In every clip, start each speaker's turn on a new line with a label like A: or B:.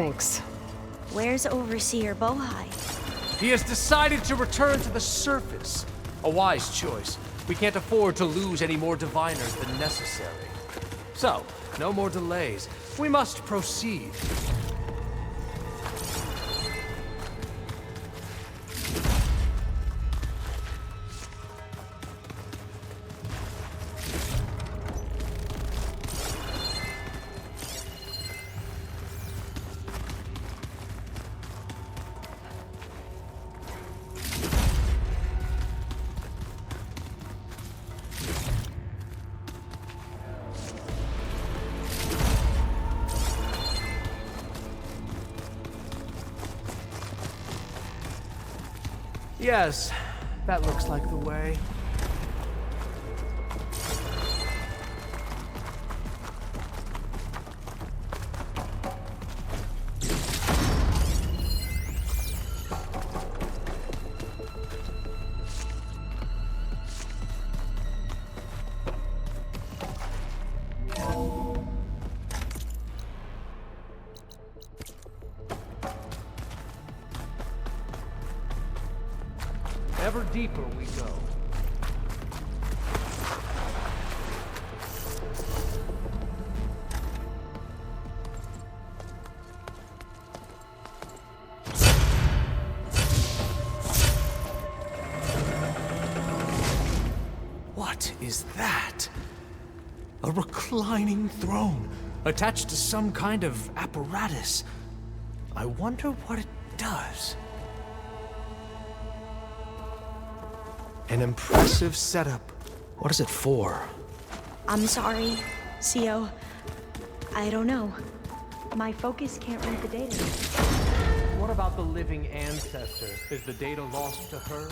A: Thanks.
B: Where's Overseer Bohai?
C: He has decided to return to the surface. A wise choice. We can't afford to lose any more diviners than necessary. So, no more delays. We must proceed. Yes, that looks like the way. Ever deeper we go. What is that? A reclining throne, attached to some kind of apparatus. I wonder what it does. An impressive setup. What is it for?
B: I'm sorry, Co. I don't know. My focus can't read the data.
C: What about the living ancestor? Is the data lost to her?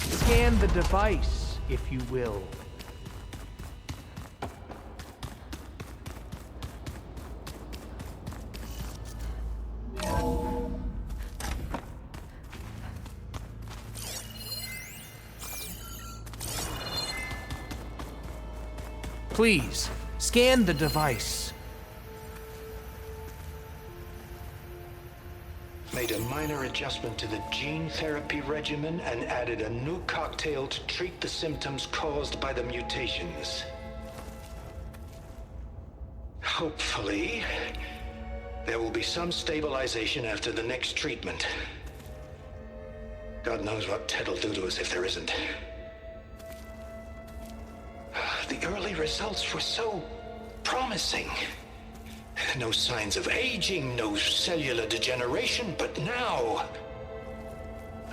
C: Scan the device, if you will. Please, scan the device.
D: Made a minor adjustment to the gene therapy regimen and added a new cocktail to treat the symptoms caused by the mutations. Hopefully, there will be some stabilization after the next treatment. God knows what Ted'll do to us if there isn't. The early results were so promising. No signs of aging, no cellular degeneration, but now...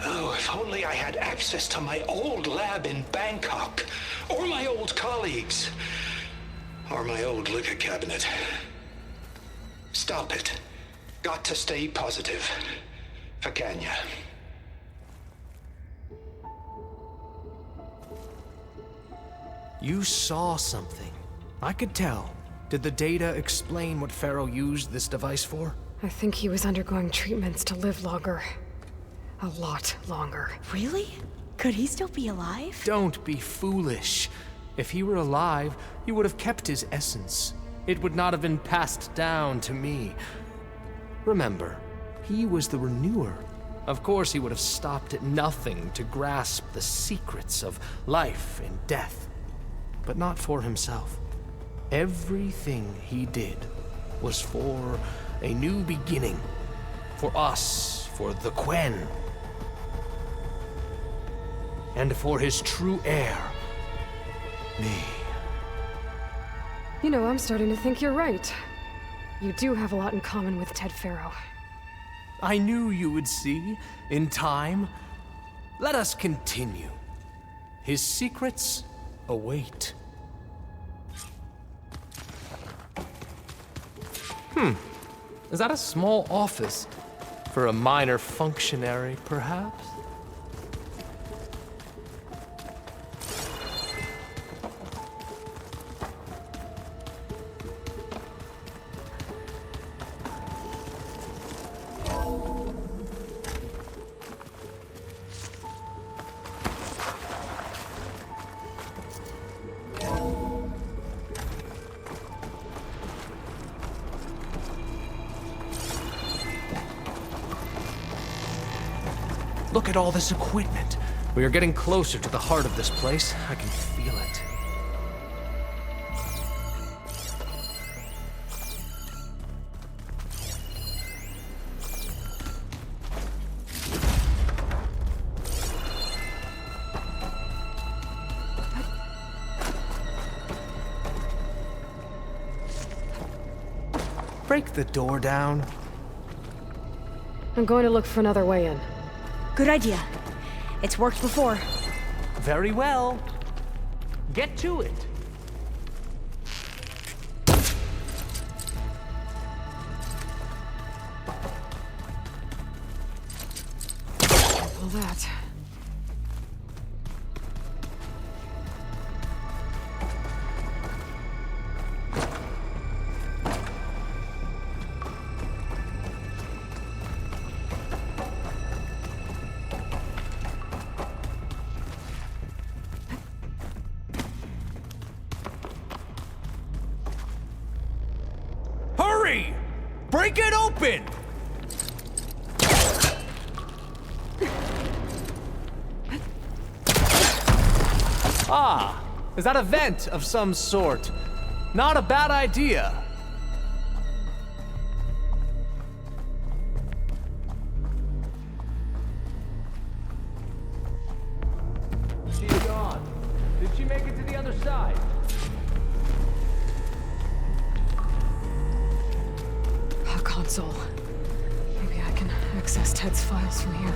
D: Oh, if only I had access to my old lab in Bangkok, or my old colleagues, or my old liquor cabinet. Stop it. Got to stay positive. For Kenya.
C: You saw something. I could tell. Did the data explain what Pharaoh used this device for?
A: I think he was undergoing treatments to live longer. A lot longer.
B: Really? Could he still be alive?
C: Don't be foolish. If he were alive, he would have kept his essence. It would not have been passed down to me. Remember, he was the renewer. Of course he would have stopped at nothing to grasp the secrets of life and death. But not for himself. Everything he did was for a new beginning. For us, for the Quen. And for his true heir, me.
A: You know, I'm starting to think you're right. You do have a lot in common with Ted Pharaoh.
C: I knew you would see, in time. Let us continue. His secrets await. Is that a small office? For a minor functionary, perhaps? Look at all this equipment. We are getting closer to the heart of this place. I can feel it. Break the door down.
A: I'm going to look for another way in.
B: Good idea. It's worked before.
C: Very well. Get to it.
A: Careful that.
C: Hurry! Break it open! Ah, is that a vent of some sort? Not a bad idea. She's gone. Did she make it to the other side?
A: A console. Maybe I can access Ted's files from here.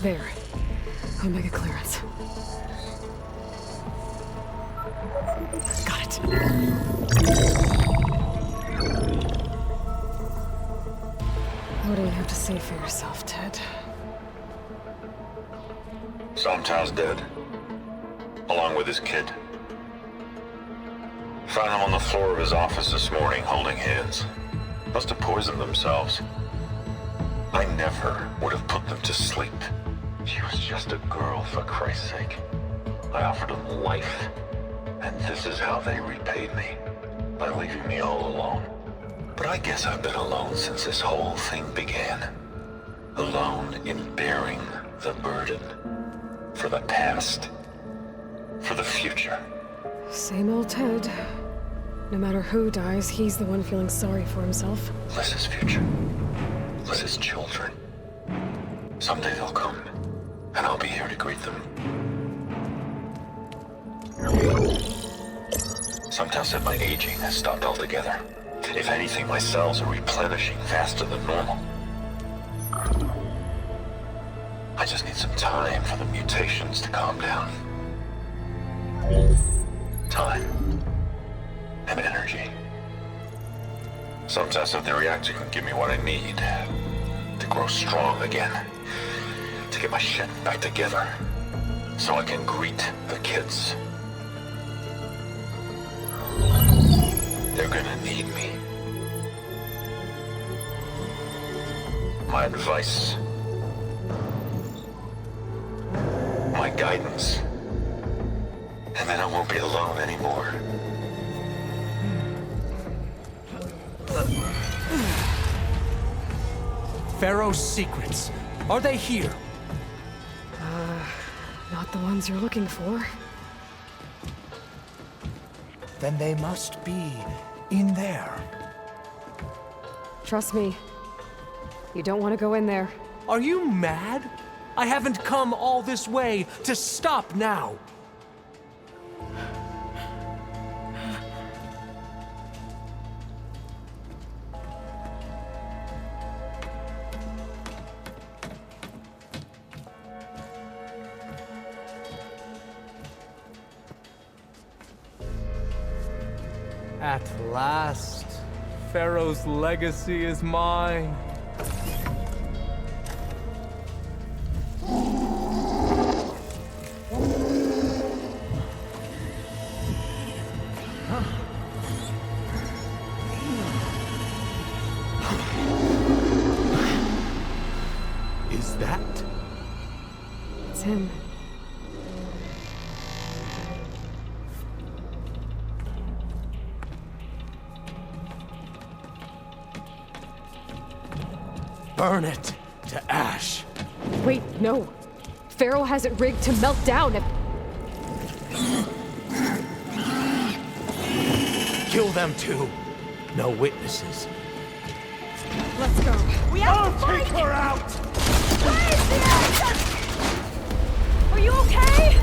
A: There. I'll make a clearance. Got it. What do you have to say for yourself, Ted?
E: Sometimes dead, along with his kid. Found him on the floor of his office this morning, holding hands. Must have poisoned themselves. I never would have put them to sleep. She was just a girl, for Christ's sake. I offered them life, and this is how they repaid me, by leaving me all alone. But I guess I've been alone since this whole thing began. Alone in bearing the burden. For the past. For the future.
A: Same old Ted. No matter who dies, he's the one feeling sorry for himself.
E: Liz's future. Liz's children. Someday they'll come, and I'll be here to greet them. Some tell said my aging has stopped altogether. If anything, my cells are replenishing faster than normal. I just need some time for the mutations to calm down. Time. And energy. Some tests of the reactor can give me what I need to grow strong again. To get my shit back together. So I can greet the kids. They're gonna need me. My advice. My guidance. And then I won't be alone anymore.
C: Pharaoh's secrets. Are they here?
A: Not the ones you're looking for.
C: Then they must be in there.
A: Trust me. You don't want to go in there.
C: Are you mad? I haven't come all this way to stop now. At last, Pharaoh's legacy is mine. Is that?
A: It's him.
C: Burn it to ash.
A: Wait, no. Pharaoh has it rigged to melt down if...
C: Kill them too. No witnesses.
A: Let's go.
B: We have to fight!
C: Take her out!
B: Where is the action? Are you okay?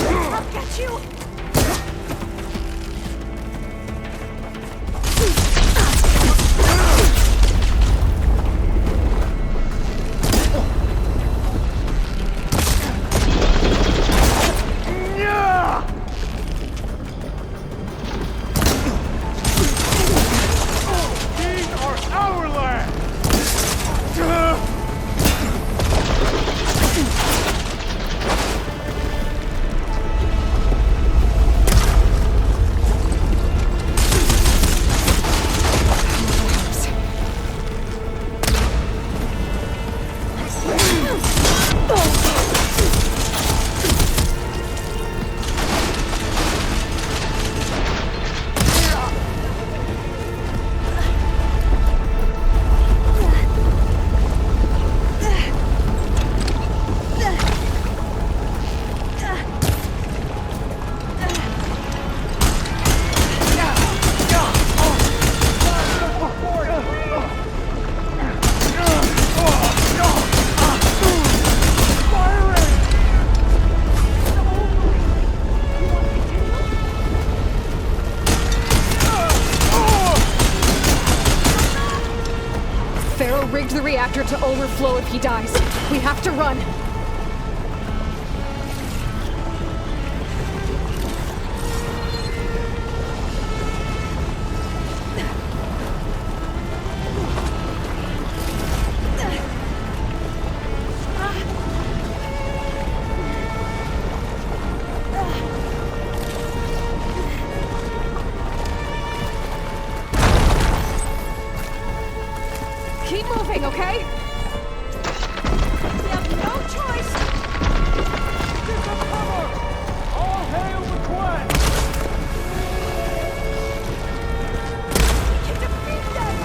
B: I'll get you!
A: Rigged the reactor to overflow if he dies. We have to run. Keep moving, okay?
B: We have no choice!
C: Get some cover! All hail the quest!
B: We can defeat them!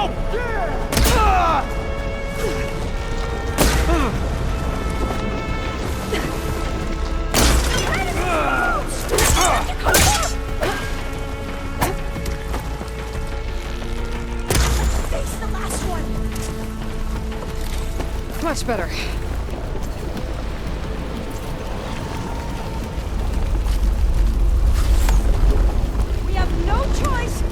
B: Face the last one!
A: Much better.
B: We have no choice!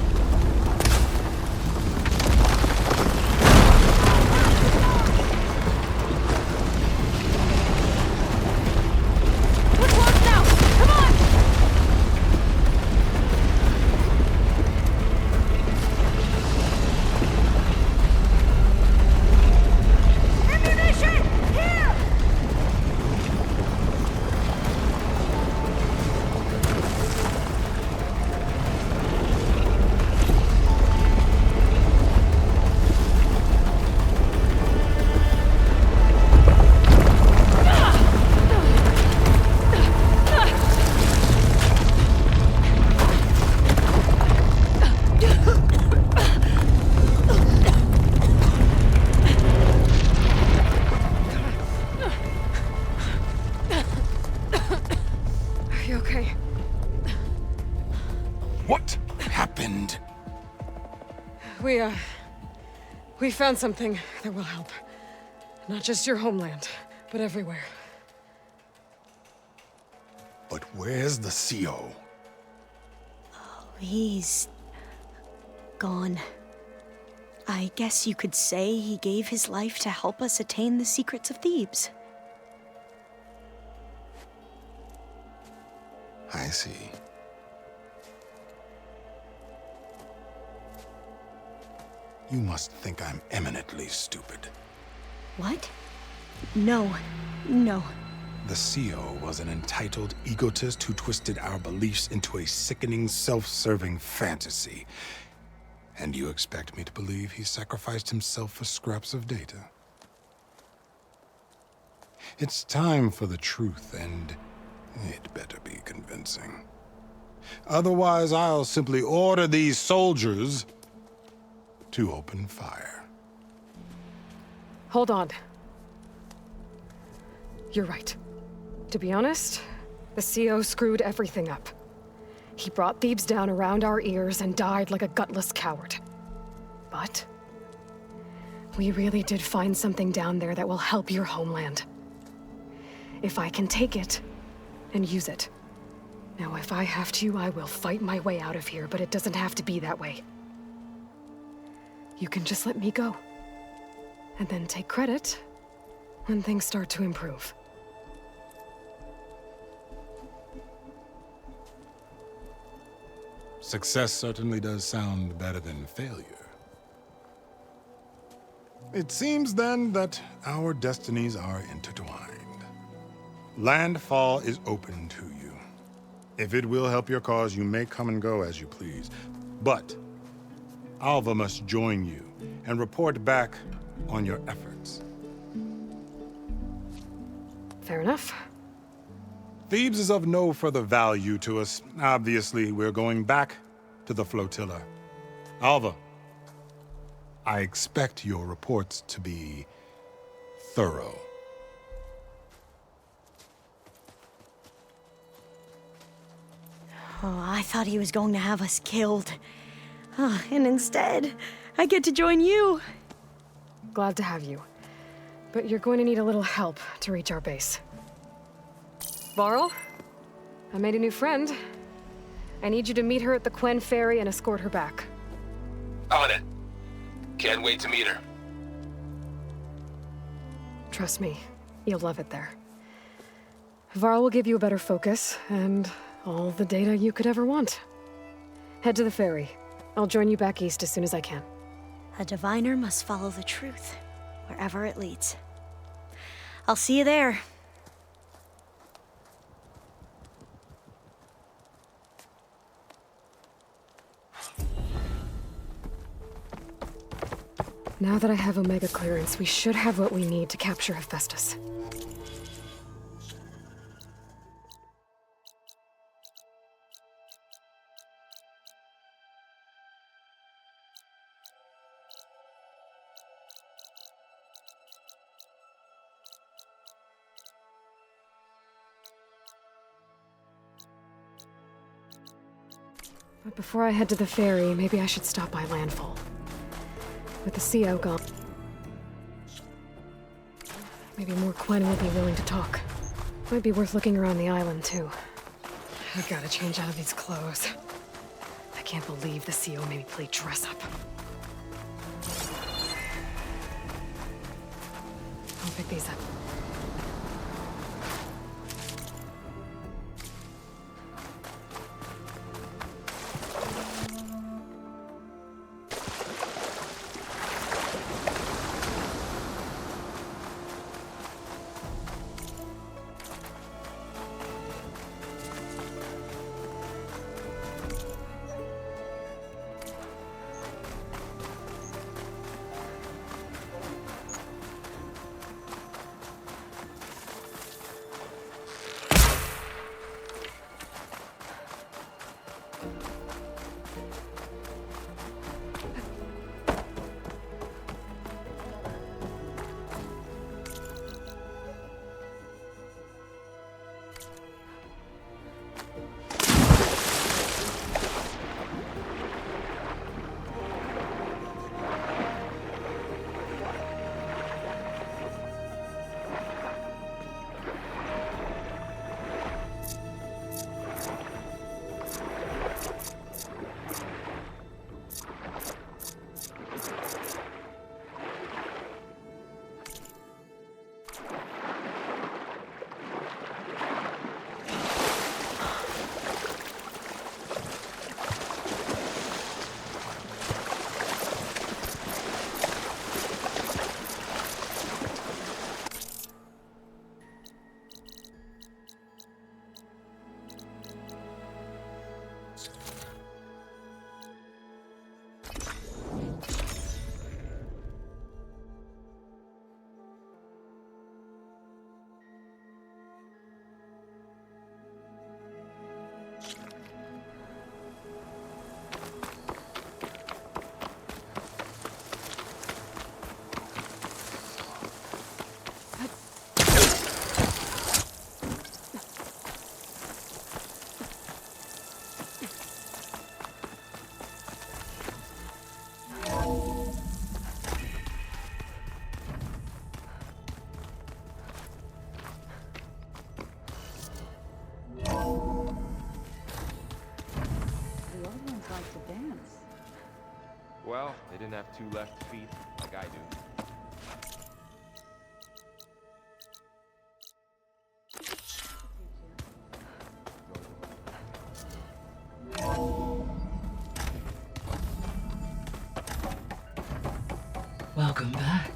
B: We're close now! Come on! Ammunition! Here!
A: Are you okay?
F: What happened?
A: We found something that will help. Not just your homeland, but everywhere.
F: But where's the CO?
B: He's gone. I guess you could say he gave his life to help us attain the secrets of Thebes.
F: I see. You must think I'm eminently stupid.
B: What? No. No.
F: The CO was an entitled egotist who twisted our beliefs into a sickening, self-serving fantasy. And you expect me to believe he sacrificed himself for scraps of data? It's time for the truth, and it better be convincing. Otherwise, I'll simply order these soldiers to open fire.
A: Hold on. You're right. To be honest, the CO screwed everything up. He brought Thebes down around our ears and died like a gutless coward. But we really did find something down there that will help your homeland. If I can take it and use it. Now, if I have to, I will fight my way out of here, but it doesn't have to be that way. You can just let me go. And then take credit when things start to improve.
F: Success certainly does sound better than failure. It seems then that our destinies are intertwined. Landfall is open to you. If it will help your cause, you may come and go as you please. But Alva must join you and report back on your efforts.
A: Fair enough.
F: Thebes is of no further value to us. Obviously, we're going back to the flotilla. Alva, I expect your reports to be thorough.
B: Oh, I thought he was going to have us killed. And instead, I get to join you.
A: Glad to have you. But you're going to need a little help to reach our base. Varl, I made a new friend. I need you to meet her at the Quen Ferry and escort her back.
G: On it. Can't wait to meet her.
A: Trust me, you'll love it there. Varl will give you a better focus and all the data you could ever want. Head to the ferry. I'll join you back east as soon as I can.
B: A diviner must follow the truth, wherever it leads. I'll see you there.
A: Now that I have Omega clearance, we should have what we need to capture Hephaestus. But before I head to the ferry, maybe I should stop by landfall. With the CO gone, maybe more Quen will be willing to talk. Might be worth looking around the island, too. I've gotta change out of these clothes. I can't believe the CO made me play dress-up. I'll pick these up.
G: Well, they didn't have two left feet like I do.
H: Welcome back.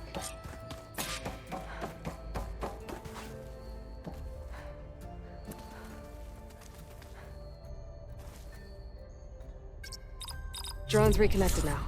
A: Drone's reconnected now.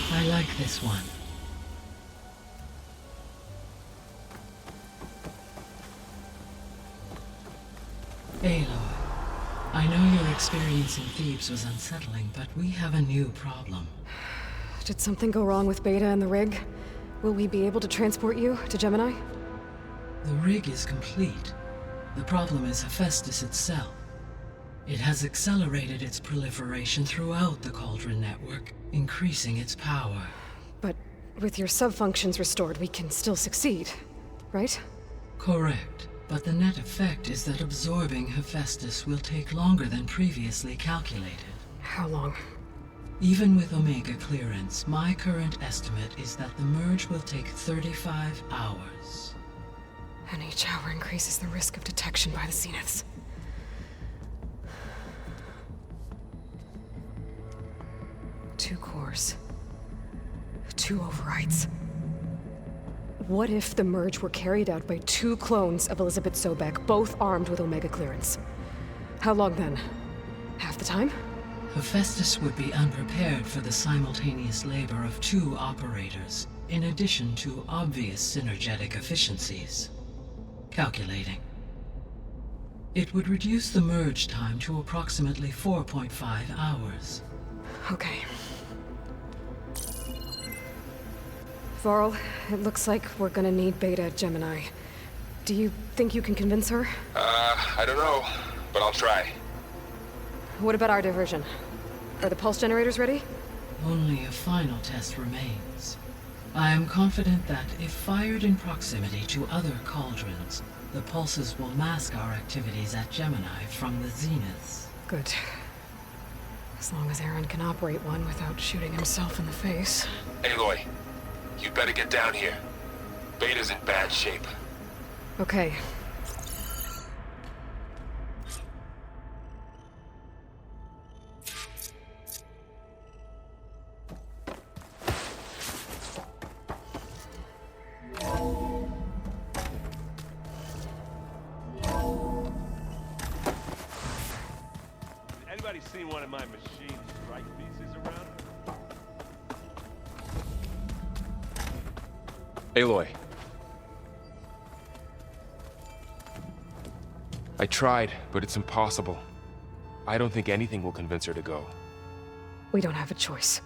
H: I like this one. Aloy, I know your experience in Thebes was unsettling, but we have a new problem.
A: Did something go wrong with Beta and the rig? Will we be able to transport you to Gemini?
H: The rig is complete. The problem is Hephaestus itself. It has accelerated its proliferation throughout the Cauldron network, increasing its power.
A: But with your sub-functions restored, we can still succeed, right?
H: Correct. But the net effect is that absorbing Hephaestus will take longer than previously calculated.
A: How long?
H: Even with Omega clearance, my current estimate is that the merge will take 35 hours.
A: And each hour increases the risk of detection by the Zeniths. Two cores. Two overrides. What if the merge were carried out by two clones of Elizabeth Sobek, both armed with Omega clearance? How long then? Half the time?
H: Hephaestus would be unprepared for the simultaneous labor of two operators, in addition to obvious synergetic efficiencies. Calculating. It would reduce the merge time to approximately 4.5 hours.
A: Okay. Varl, it looks like we're gonna need Beta at Gemini. Do you think you can convince her?
G: I don't know, but I'll try.
A: What about our diversion? Are the pulse generators ready?
H: Only a final test remains. I am confident that if fired in proximity to other cauldrons, the pulses will mask our activities at Gemini from the zeniths.
A: Good. As long as Aaron can operate one without shooting himself in the face.
G: Aloy, you better get down here. Beta's in bad shape.
A: Okay.
I: Anybody seen one of my machine strike pieces around?
J: Aloy. I tried, but it's impossible. I don't think anything will convince her to go.
A: We don't have a choice.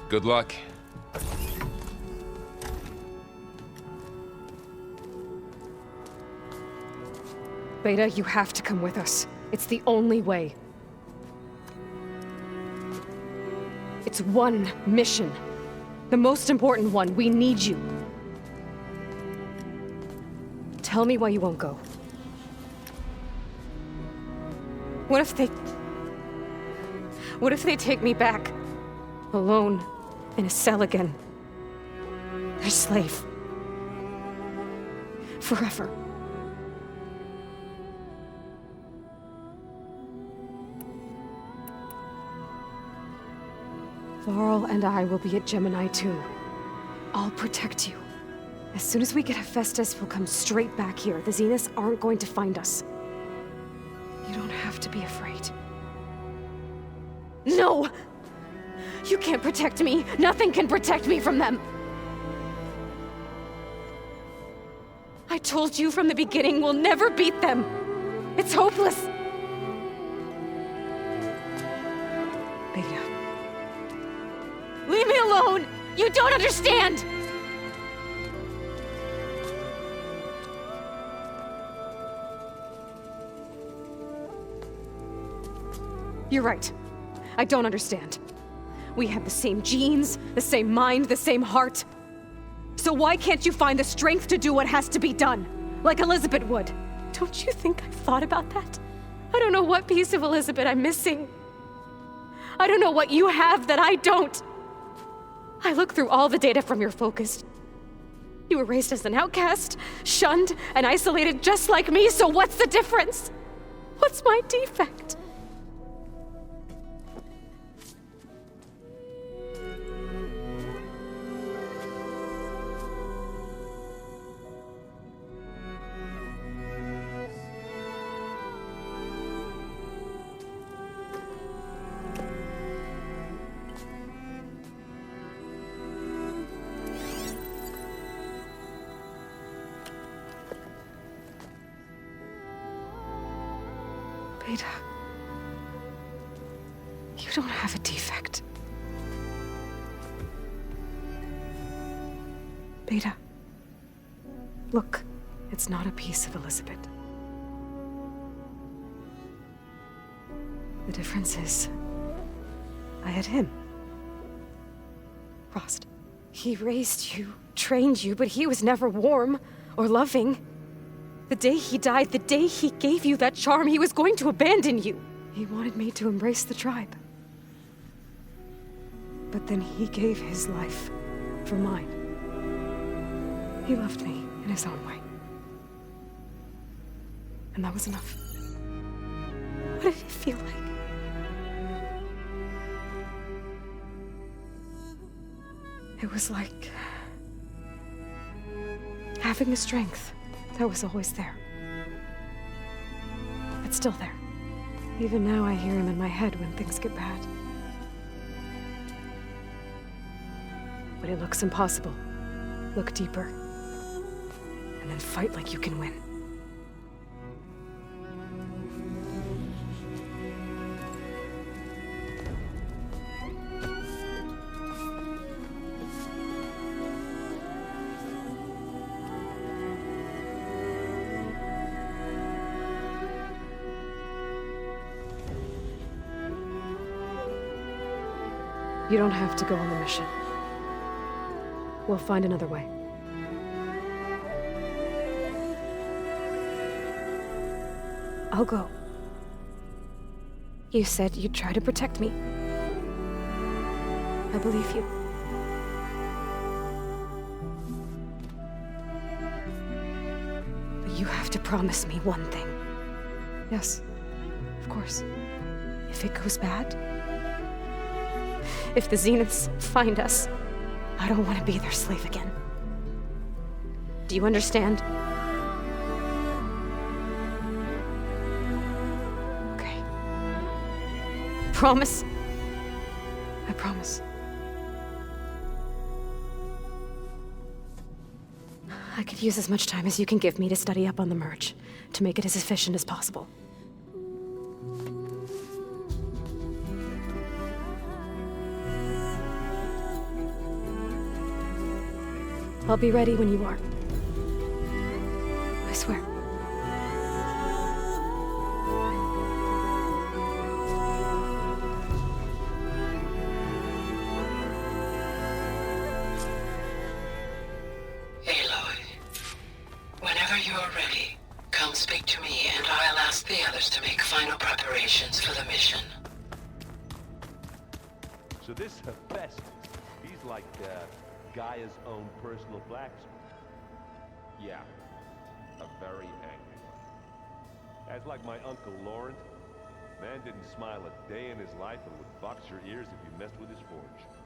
J: Good luck.
A: Beta, you have to come with us. It's the only way. It's one mission. The most important one. We need you. Tell me why you won't go. What if they take me back? Alone, in a cell again. Their slave. Forever. Varl and I will be at Gemini too. I'll protect you. As soon as we get Hephaestus, we'll come straight back here. The Zeniths aren't going to find us. You don't have to be afraid. No! You can't protect me. Nothing can protect me from them. I told you from the beginning we'll never beat them. It's hopeless. Beta. Leave me alone! You don't understand! You're right. I don't understand. We have the same genes, the same mind, the same heart. So why can't you find the strength to do what has to be done? Like Elizabeth would. Don't you think I've thought about that? I don't know what piece of Elizabeth I'm missing. I don't know what you have that I don't. I look through all the data from your focus. You were raised as an outcast, shunned, and isolated just like me, so what's the difference? What's my defect? Beta, you don't have a defect. Beta, look, it's not a piece of Elizabeth. The difference is, I had him. Frost. He raised you, trained you, but he was never warm or loving. The day he died, the day he gave you that charm, he was going to abandon you. He wanted me to embrace the tribe. But then he gave his life for mine. He loved me in his own way. And that was enough. What did it feel like? It was like having the strength that was always there. It's still there. Even now I hear him in my head when things get bad. But it looks impossible. Look deeper. And then fight like you can win. You don't have to go on the mission. We'll find another way. I'll go. You said you'd try to protect me. I believe you. But you have to promise me one thing. Yes, of course. If it goes bad, if the Zeniths find us, I don't want to be their slave again. Do you understand? Okay. Promise? I promise. I could use as much time as you can give me to study up on the merge, to make it as efficient as possible. I'll be ready when you are. I swear.
K: Aloy, whenever you're ready, come speak to me and I'll ask the others to make final preparations for the mission.
I: So this Hephaestus, he's like, Gaia's own personal blacksmith.
G: Yeah, a very angry one.
I: As like my Uncle Laurent, man didn't smile a day in his life and would box your ears if you messed with his forge.